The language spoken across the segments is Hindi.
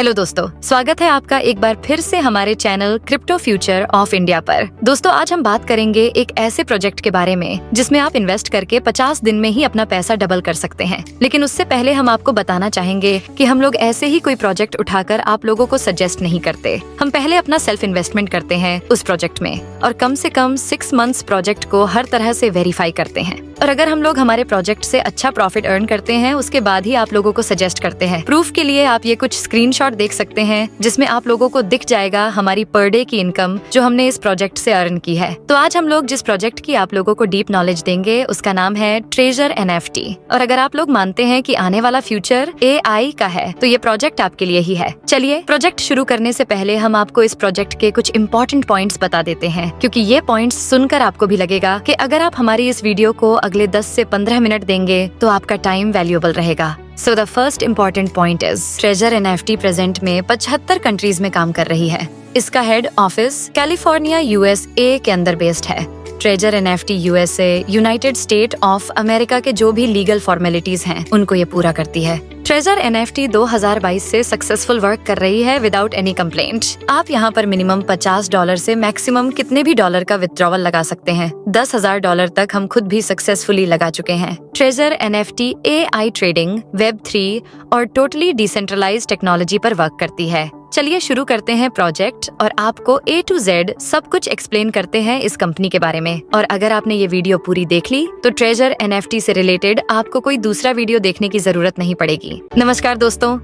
हेलो दोस्तों, स्वागत है आपका एक बार फिर से हमारे channel crypto future of India पर। दोस्तों, आज हम बात करेंगे एक ऐसे प्रोजेक्ट के बारे में जिसमें आप इन्वेस्ट करके 50 दिन में ही अपना पैसा डबल कर सकते हैं। लेकिन उससे पहले हम आपको बताना चाहेंगे कि हम लोग ऐसे ही कोई प्रोजेक्ट उठाकर आप लोगों को सजेस्ट नहीं करते। हम पहले अपना सेल्फ इन्वेस्टमेंट करते हैं उस प्रोजेक्ट में और कम से कम 6 मंथ्स प्रोजेक्ट को हर तरह से वेरीफाई करते हैं। और अगर हम लोग हमारे प्रोजेक्ट से अच्छा प्रॉफिट अर्न करते हैं उसके बाद ही आप लोगों को सजेस्ट करते हैं। प्रूफ के लिए आप ये कुछ स्क्रीनशॉट देख सकते हैं जिसमें आप लोगों को दिख जाएगा हमारी पर डे की इनकम जो हमने इस प्रोजेक्ट से अर्न की है। तो आज हम लोग जिस प्रोजेक्ट की आप लोगों को डीप नॉलेज देंगे उसका नाम है ट्रेजर NFT। और अगर आप लोग मानते हैं कि आने वाला फ्यूचर AI का है तो ये प्रोजेक्ट आपके लिए ही है। चलिए, प्रोजेक्ट शुरू करने से पहले हम आपको इस प्रोजेक्ट के कुछ इम्पोर्टेंट पॉइंट्स बता देते हैं, क्योंकि ये पॉइंट्स सुनकर आपको भी लगेगा कि अगर आप हमारी इस वीडियो को अगले 10 से 15 मिनट देंगे तो आपका टाइम वैल्यूएबल रहेगा। So the first important point is treasure NFT present में 75 कंट्रीज में काम कर रही है। इसका हेड ऑफिस कैलिफोर्निया USA के अंदर बेस्ड है। Treasure NFT USA United state of America के जो भी लीगल फॉर्मेलिटीज हैं उनको ये पूरा करती है। ट्रेजर NFT 2022 से सक्सेसफुल वर्क कर रही है विदाउट एनी कंप्लेंट। आप यहाँ पर मिनिमम $50 से मैक्सिमम कितने भी डॉलर का विथड्रॉवल लगा सकते हैं। $10,000 तक हम खुद भी सक्सेसफुली लगा चुके हैं। Treasure NFT AI trading, Web3 और टोटली डिसेंट्रलाइज्ड टेक्नोलॉजी पर वर्क करती है। चलिए शुरू करते हैं प्रोजेक्ट और आपको A to Z सब कुछ एक्सप्लेन करते हैं इस कंपनी के बारे में। और अगर आपने ये वीडियो पूरी देख ली तो ट्रेजर NFT से रिलेटेड आपको कोई दूसरा वीडियो देखने की जरूरत नहीं पड़ेगी। नमस्कार दोस्तों,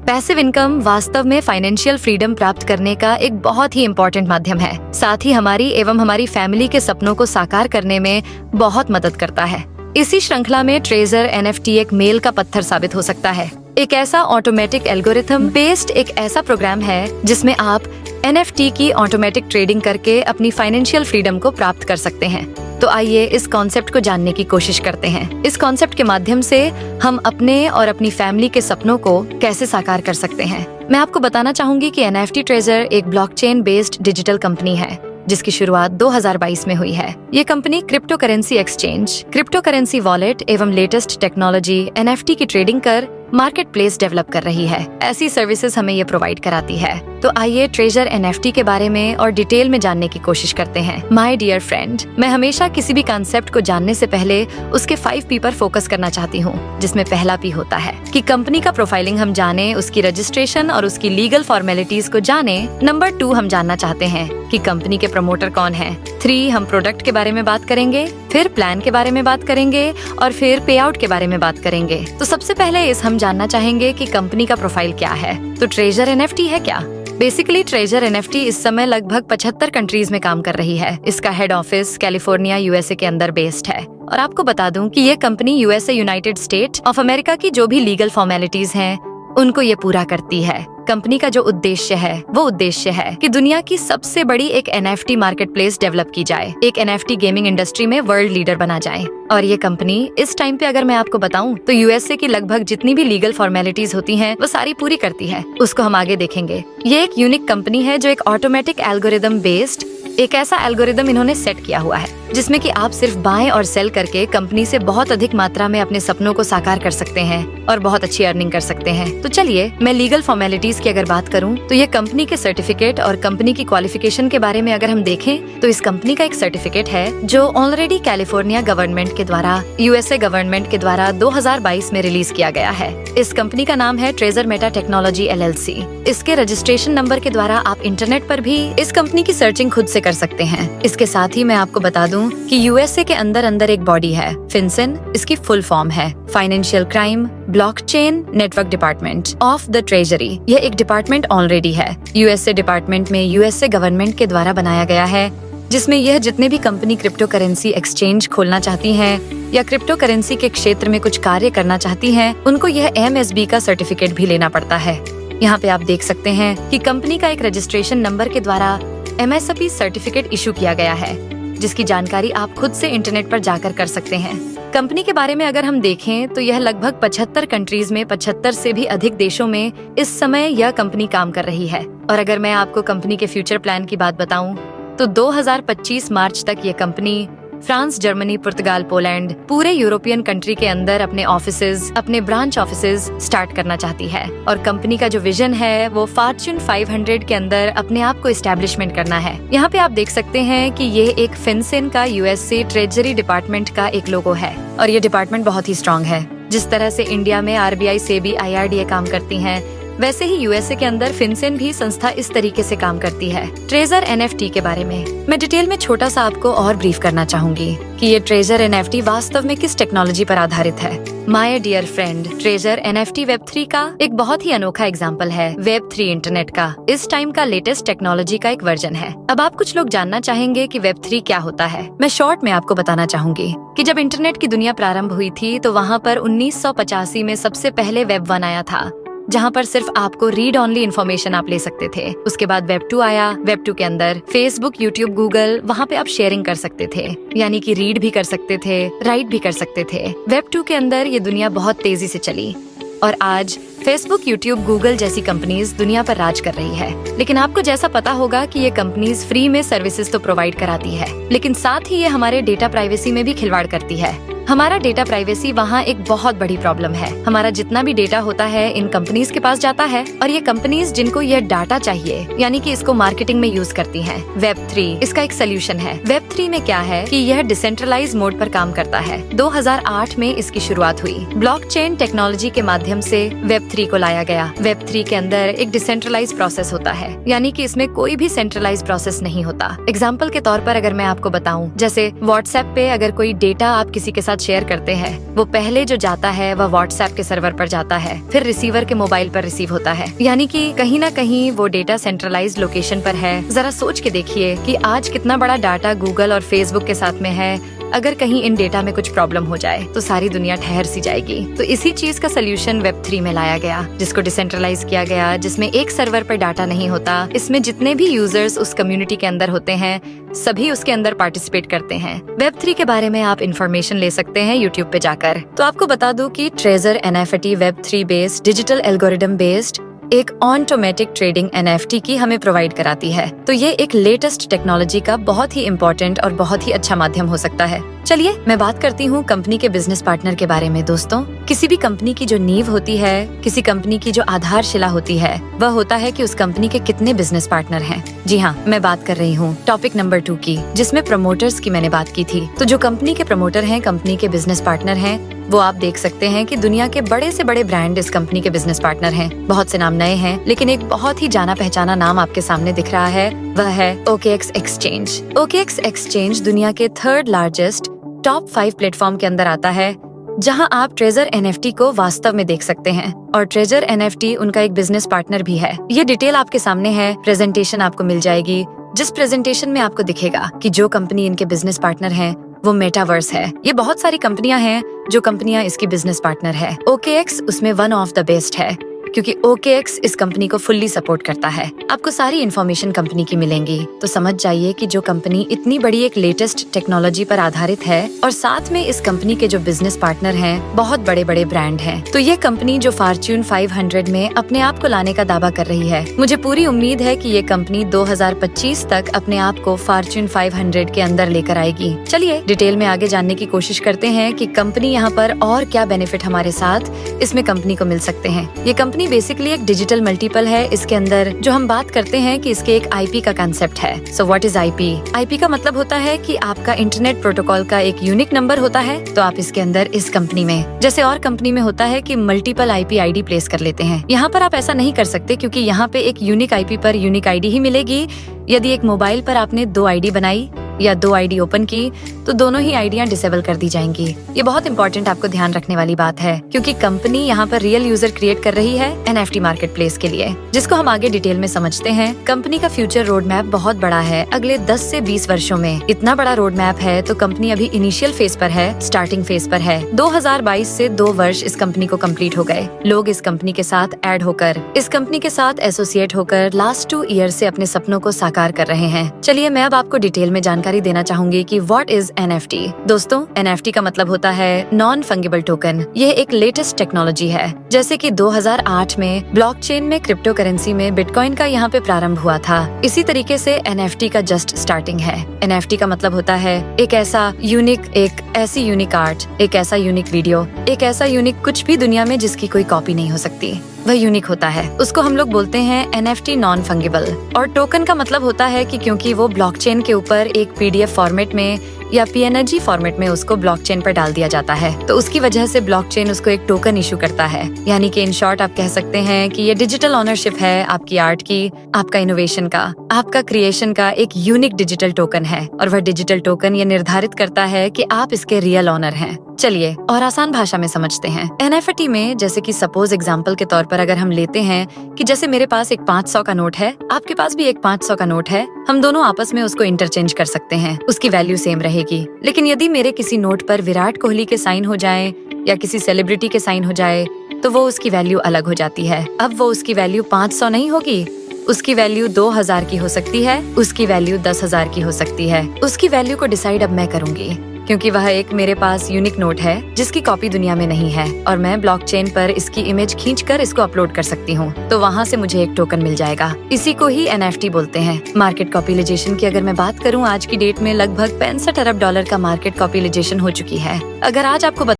पैसिव इनकम वास्तव में फाइनेंशियल फ्रीडम प्राप्त करने का एक बहुत ही इम्पोर्टेंट माध्यम है। साथ ही हमारी एवं हमारी फैमिली के सपनों को साकार करने में बहुत मदद करता है। इसी श्रृंखला में ट्रेजर NFT एक मेल का पत्थर साबित हो सकता है। एक ऐसा ऑटोमेटिक एल्गोरिथम बेस्ड एक ऐसा प्रोग्राम है जिसमें आप NFT की ऑटोमेटिक ट्रेडिंग करके अपनी फाइनेंशियल फ्रीडम को प्राप्त कर सकते हैं। तो आइए इस कॉन्सेप्ट को जानने की कोशिश करते हैं। इस कॉन्सेप्ट के माध्यम से हम अपने और अपनी फैमिली के सपनों को कैसे साकार कर सकते हैं। मैं आपको बताना चाहूंगी कि NFT ट्रेजर एक ब्लॉकचेन बेस्ड डिजिटल कंपनी है जिसकी शुरुआत 2022 में हुई है। ये company crypto currency exchange, crypto currency wallet एवं लेटेस्ट टेक्नोलॉजी NFT की ट्रेडिंग कर मार्केट प्लेस डेवलप कर रही है। ऐसी सर्विसेज हमें ये प्रोवाइड कराती है। तो आइए ट्रेजर NFT के बारे में और डिटेल में जानने की कोशिश करते हैं। माय डियर फ्रेंड, मैं हमेशा किसी भी कॉन्सेप्ट को जानने से पहले उसके 5 P पर फोकस करना चाहती हूँ, जिसमें पहला P होता है कि कंपनी का प्रोफाइलिंग हम जाने, उसकी रजिस्ट्रेशन और उसकी लीगल फॉर्मेलिटीज को जाने। नंबर 2 हम जानना चाहते हैं कि कंपनी के प्रमोटर कौन है। 3 हम प्रोडक्ट के बारे में बात करेंगे, फिर प्लान के बारे में बात करेंगे और फिर पे आउट के बारे में बात करेंगे। तो सबसे पहले हम जानना चाहेंगे कि कंपनी का प्रोफाइल क्या है। तो ट्रेजर NFT है क्या? बेसिकली ट्रेजर NFT इस समय लगभग 75 कंट्रीज में काम कर रही है। इसका हेड ऑफिस कैलिफोर्निया USA के अंदर बेस्ड है। और आपको बता दूं कि ये company USA United state of America की जो भी लीगल फॉर्मेलिटीज हैं उनको ये पूरा करती है। कंपनी का जो उद्देश्य है वो उद्देश्य है कि दुनिया की सबसे बड़ी एक NFT मार्केट प्लेस डेवलप की जाए, एक NFT गेमिंग इंडस्ट्री में वर्ल्ड लीडर बना जाए। और ये कंपनी इस टाइम पे अगर मैं आपको बताऊं तो USA की लगभग जितनी भी लीगल फॉर्मेलिटीज होती हैं वो सारी पूरी करती है। उसको हम आगे देखेंगे। ये एक यूनिक कंपनी है जो एक ऑटोमेटिक एल्गोरिदम बेस्ड एक ऐसा एल्गोरिदम इन्होंने सेट किया हुआ है जिसमें कि आप सिर्फ बाय और सेल करके कंपनी से बहुत अधिक मात्रा में अपने सपनों को साकार कर सकते हैं और बहुत अच्छी अर्निंग कर सकते हैं। तो चलिए, मैं लीगल फॉर्मेलिटीज की अगर बात करूं तो ये कंपनी के सर्टिफिकेट और कंपनी की क्वालिफिकेशन के बारे में अगर हम देखें तो इस कंपनी का एक सर्टिफिकेट है जो ऑलरेडी कैलिफोर्निया गवर्नमेंट के द्वारा USA गवर्नमेंट के द्वारा 2022 में रिलीज किया गया है। इस कंपनी का नाम है ट्रेजर मेटा टेक्नोलॉजी LLC। इसके रजिस्ट्रेशन नंबर के द्वारा आप इंटरनेट पर भी इस कंपनी की सर्चिंग खुद से कर सकते हैं। इसके साथ ही मैं आपको बता दूं कि USA के अंदर एक बॉडी है FinCEN। इसकी फुल फॉर्म है financial crime blockchain network department of the treasury. यह एक डिपार्टमेंट ऑलरेडी है USA डिपार्टमेंट में USA गवर्नमेंट के द्वारा बनाया गया है, जिसमें यह जितने भी कंपनी क्रिप्टो करेंसी एक्सचेंज खोलना चाहती हैं या क्रिप्टो करेंसी के क्षेत्र में कुछ कार्य करना चाहती हैं उनको यह MSB का सर्टिफिकेट भी लेना पड़ता है। यहाँ पे आप देख सकते हैं कि कंपनी का एक रजिस्ट्रेशन नंबर के द्वारा MSB सर्टिफिकेट इशू किया गया है, जिसकी जानकारी आप खुद से इंटरनेट पर जाकर कर सकते हैं। कंपनी के बारे में अगर हम देखें तो यह लगभग 75 कंट्रीज में 75 से भी अधिक देशों में इस समय यह कंपनी काम कर रही है। और अगर मैं आपको कंपनी के फ्यूचर प्लान की बात बताऊं तो 2025 मार्च तक ये कंपनी फ्रांस, जर्मनी, पुर्तगाल, पोलैंड, पूरे यूरोपियन कंट्री के अंदर अपने ऑफिसेज, अपने ब्रांच ऑफिसेज स्टार्ट करना चाहती है। और कंपनी का जो विजन है वो फॉर्च्यून 500 के अंदर अपने आप को एस्टेब्लिशमेंट करना है। यहाँ पे आप देख सकते हैं कि ये एक फिनसेन का यूएसए ट्रेजरी डिपार्टमेंट का एक लोगो है और ये डिपार्टमेंट बहुत ही स्ट्रॉन्ग है। जिस तरह से इंडिया में आरबीआई, सेबी, आईआरडीए काम करती हैं, वैसे ही यूएसए के अंदर फिनसेन भी संस्था इस तरीके से काम करती है। ट्रेजर एनएफटी के बारे में मैं डिटेल में छोटा सा आपको और ब्रीफ करना चाहूंगी कि ये ट्रेजर एनएफटी वास्तव में किस टेक्नोलॉजी पर आधारित है। My dear friend, treasure NFT web 3 का एक बहुत ही अनोखा एग्जाम्पल है। वेब 3 इंटरनेट का इस टाइम का लेटेस्ट टेक्नोलॉजी का एक वर्जन है। अब आप कुछ लोग जानना चाहेंगे कि वेब 3 क्या होता है। मैं शॉर्ट में आपको बताना चाहूंगी कि जब इंटरनेट की दुनिया प्रारंभ हुई थी तो वहाँ पर 1985 में सबसे पहले वेब 1 आया था, जहाँ पर सिर्फ आपको रीड ऑनली इन्फॉर्मेशन आप ले सकते थे। उसके बाद वेब 2 आया। वेब 2 के अंदर फेसबुक, यूट्यूब, गूगल, वहाँ पे आप शेयरिंग कर सकते थे, यानी कि रीड भी कर सकते थे, राइट भी कर सकते थे। वेब 2 के अंदर ये दुनिया बहुत तेजी से चली और आज फेसबुक, यूट्यूब, गूगल जैसी कंपनीज दुनिया पर राज कर रही है। लेकिन आपको जैसा पता होगा कि ये कंपनीज फ्री में सर्विसेज तो प्रोवाइड कराती है, लेकिन साथ ही ये हमारे डेटा प्राइवेसी में भी खिलवाड़ करती है। हमारा डेटा प्राइवेसी वहाँ एक बहुत बड़ी प्रॉब्लम है। हमारा जितना भी डेटा होता है इन कंपनीज के पास जाता है और ये कंपनीज जिनको ये डाटा चाहिए, यानी कि इसको मार्केटिंग में यूज करती हैं। वेब 3 इसका एक सोल्यूशन है। वेब 3 में क्या है कि यह डिसेंट्रलाइज मोड पर काम करता है। 2008 में इसकी शुरुआत हुई। ब्लॉकचेन टेक्नोलॉजी के माध्यम से वेब 3 को लाया गया। वेब 3 के अंदर एक डिसेंट्रलाइज प्रोसेस होता है, यानी कि इसमें कोई भी सेंट्रलाइज प्रोसेस नहीं होता। एग्जाम्पल के तौर पर अगर मैं आपको बताऊं, जैसे व्हाट्सएप पे अगर कोई डेटा आप किसी के साथ शेयर करते हैं, वो पहले जो जाता है वह व्हाट्सएप के सर्वर पर जाता है, फिर रिसीवर के मोबाइल पर रिसीव होता है, यानी कि कहीं ना कहीं वो डेटा सेंट्रलाइज्ड लोकेशन पर है। जरा सोच के देखिए कि आज कितना बड़ा डाटा गूगल और फेसबुक के साथ में है। अगर कहीं इन डेटा में कुछ प्रॉब्लम हो जाए तो सारी दुनिया ठहर सी जाएगी। तो इसी चीज का सोल्यूशन वेब 3 में लाया गया, जिसको डिसेंट्रलाइज किया गया, जिसमें एक सर्वर पर डाटा नहीं होता। इसमें जितने भी यूजर्स उस कम्युनिटी के अंदर होते हैं सभी उसके अंदर पार्टिसिपेट करते हैं। वेब 3 के बारे में आप इन्फॉर्मेशन ले सकते हैं यूट्यूब पे जाकर। तो आपको बता दूं कि treasure NFT web 3 based digital algorithm based एक ऑटोमेटिक ट्रेडिंग एनएफटी की हमें प्रोवाइड कराती है। तो ये एक लेटेस्ट टेक्नोलॉजी का बहुत ही इम्पोर्टेंट और बहुत ही अच्छा माध्यम हो सकता है। चलिए मैं बात करती हूँ कंपनी के बिजनेस पार्टनर के बारे में। दोस्तों, किसी भी कंपनी की जो नींव होती है, किसी कंपनी की जो आधारशिला होती है, वह होता है कि उस कंपनी के कितने बिजनेस पार्टनर हैं। जी हाँ, मैं बात कर रही हूँ टॉपिक नंबर 2 की, जिसमें प्रमोटर्स की मैंने बात की थी। तो जो कंपनी के प्रमोटर हैं, कंपनी के बिजनेस पार्टनर हैं, वो आप देख सकते हैं कि दुनिया के बड़े से बड़े ब्रांड इस कंपनी के बिजनेस पार्टनर हैं। बहुत से नाम नए हैं, लेकिन एक बहुत ही जाना पहचाना नाम आपके सामने दिख रहा है, वह है OKX एक्सचेंज। OKX एक्सचेंज दुनिया के 3rd लार्जेस्ट टॉप 5 प्लेटफॉर्म के अंदर आता है, जहां आप ट्रेजर एनएफटी को वास्तव में देख सकते हैं। और ट्रेजर एनएफटी उनका एक बिजनेस पार्टनर भी है। ये डिटेल आपके सामने है, प्रेजेंटेशन आपको मिल जाएगी, जिस प्रेजेंटेशन में आपको दिखेगा कि जो कंपनी इनके बिजनेस पार्टनर है वो मेटावर्स है। ये बहुत सारी कंपनियां हैं जो कंपनियां इसकी बिजनेस पार्टनर है। OKX उसमें वन ऑफ द बेस्ट है, क्योंकि OKX इस कंपनी को फुल्ली सपोर्ट करता है। आपको सारी इन्फॉर्मेशन कंपनी की मिलेंगी, तो समझ जाइए कि जो कंपनी इतनी बड़ी एक लेटेस्ट टेक्नोलॉजी पर आधारित है और साथ में इस कंपनी के जो बिजनेस पार्टनर हैं बहुत बड़े बड़े ब्रांड हैं। तो ये कंपनी जो फॉर्च्यून 500 में अपने आप को लाने का दावा कर रही है, मुझे पूरी उम्मीद है कि ये कंपनी 2025 तक अपने आप को फॉर्च्यून 500 के अंदर लेकर आएगी। चलिए डिटेल में आगे जानने की कोशिश करते हैं कि कंपनी यहाँ पर और क्या बेनिफिट हमारे साथ इसमें कंपनी को मिल सकते हैं। ये कंपनी बेसिकली एक डिजिटल मल्टीपल है। इसके अंदर जो हम बात करते हैं कि इसके एक आईपी का कंसेप्ट है। So what is IP? IP का मतलब होता है कि आपका इंटरनेट प्रोटोकॉल का एक यूनिक नंबर होता है। तो आप इसके अंदर इस कंपनी में, जैसे और कंपनी में होता है कि मल्टीपल आईपी आईडी प्लेस कर लेते हैं, यहाँ पर आप ऐसा नहीं कर सकते, क्योंकि यहाँ पे एक यूनिक आईपी पर यूनिक आईडी ही मिलेगी। यदि एक मोबाइल पर आपने 2 आईडी बनाई या 2 आईडी ओपन की तो दोनों ही आईडियां डिसेबल कर दी जाएंगी। ये बहुत इंपॉर्टेंट आपको ध्यान रखने वाली बात है, क्योंकि कंपनी यहाँ पर रियल यूजर क्रिएट कर रही है एनएफटी मार्केट प्लेस के लिए, जिसको हम आगे डिटेल में समझते हैं। कंपनी का फ्यूचर रोड मैप बहुत बड़ा है। अगले 10 से 20 वर्षों में इतना बड़ा रोड मैप है, तो कंपनी अभी इनिशियल फेज पर है, स्टार्टिंग फेज पर है। 2022 से 2 वर्ष इस कंपनी को कंप्लीट हो गए। लोग इस कंपनी के साथ ऐड होकर, इस कंपनी के साथ एसोसिएट होकर लास्ट 2 ईयर से अपने सपनों को साकार कर रहे हैं। चलिए मैं अब आपको डिटेल में जानकारी जानकारी देना चाहूंगी कि व्हाट इज NFT। दोस्तों, NFT का मतलब होता है नॉन फंगिबल टोकन। यह एक लेटेस्ट टेक्नोलॉजी है। जैसे कि 2008 में ब्लॉकचेन में क्रिप्टो करेंसी में बिटकॉइन का यहाँ पे प्रारंभ हुआ था, इसी तरीके से NFT का जस्ट स्टार्टिंग है। NFT का मतलब होता है एक ऐसा यूनिक, एक ऐसी यूनिक आर्ट, एक ऐसा यूनिक वीडियो, एक ऐसा यूनिक कुछ भी दुनिया में जिसकी कोई कॉपी नहीं हो सकती, वह यूनिक होता है। उसको हम लोग बोलते हैं NFT नॉन फंगिबल। और टोकन का मतलब होता है कि क्योंकि वो ब्लॉकचेन के ऊपर एक PDF फॉर्मेट में या PNG फॉर्मेट में उसको ब्लॉकचेन पर डाल दिया जाता है, तो उसकी वजह से ब्लॉकचेन उसको एक टोकन इशू करता है। यानी कि इन शॉर्ट आप कह सकते हैं कि ये डिजिटल ऑनरशिप है आपकी आर्ट की, आपका इनोवेशन का, आपका क्रिएशन का एक यूनिक डिजिटल टोकन है। और वह डिजिटल टोकन ये निर्धारित करता है कि आप इसके रियल ऑनर हैं। चलिए और आसान भाषा में समझते हैं। NFT में जैसे कि सपोज एग्जांपल के तौर पर अगर हम लेते हैं कि जैसे मेरे पास एक 500 का नोट है, आपके पास भी एक 500 का नोट है, हम दोनों आपस में उसको इंटरचेंज कर सकते हैं, उसकी वैल्यू सेम रहेगी। लेकिन यदि मेरे किसी नोट पर विराट कोहली के साइन हो जाए या किसी सेलिब्रिटी के साइन हो जाए तो वो उसकी वैल्यू अलग हो जाती है। अब वो उसकी वैल्यू 500 नहीं होगी, उसकी वैल्यू 2000 की हो सकती है, उसकी वैल्यू 10,000 की हो सकती है। उसकी वैल्यू को डिसाइड अब मैं करूंगी, क्योंकि वह एक मेरे पास यूनिक नोट है जिसकी कॉपी दुनिया में नहीं है और मैं ब्लॉकचेन पर इसकी इमेज खींचकर इसको अपलोड कर सकती हूँ, तो वहाँ से मुझे एक टोकन मिल जाएगा। इसी को ही NFT बोलते हैं। मार्केट कैपिटलाइजेशन की अगर मैं बात करूँ, आज की डेट में लगभग $65 अरब का मार्केट कैपिटलाइजेशन हो चुकी है। अगर आज आपको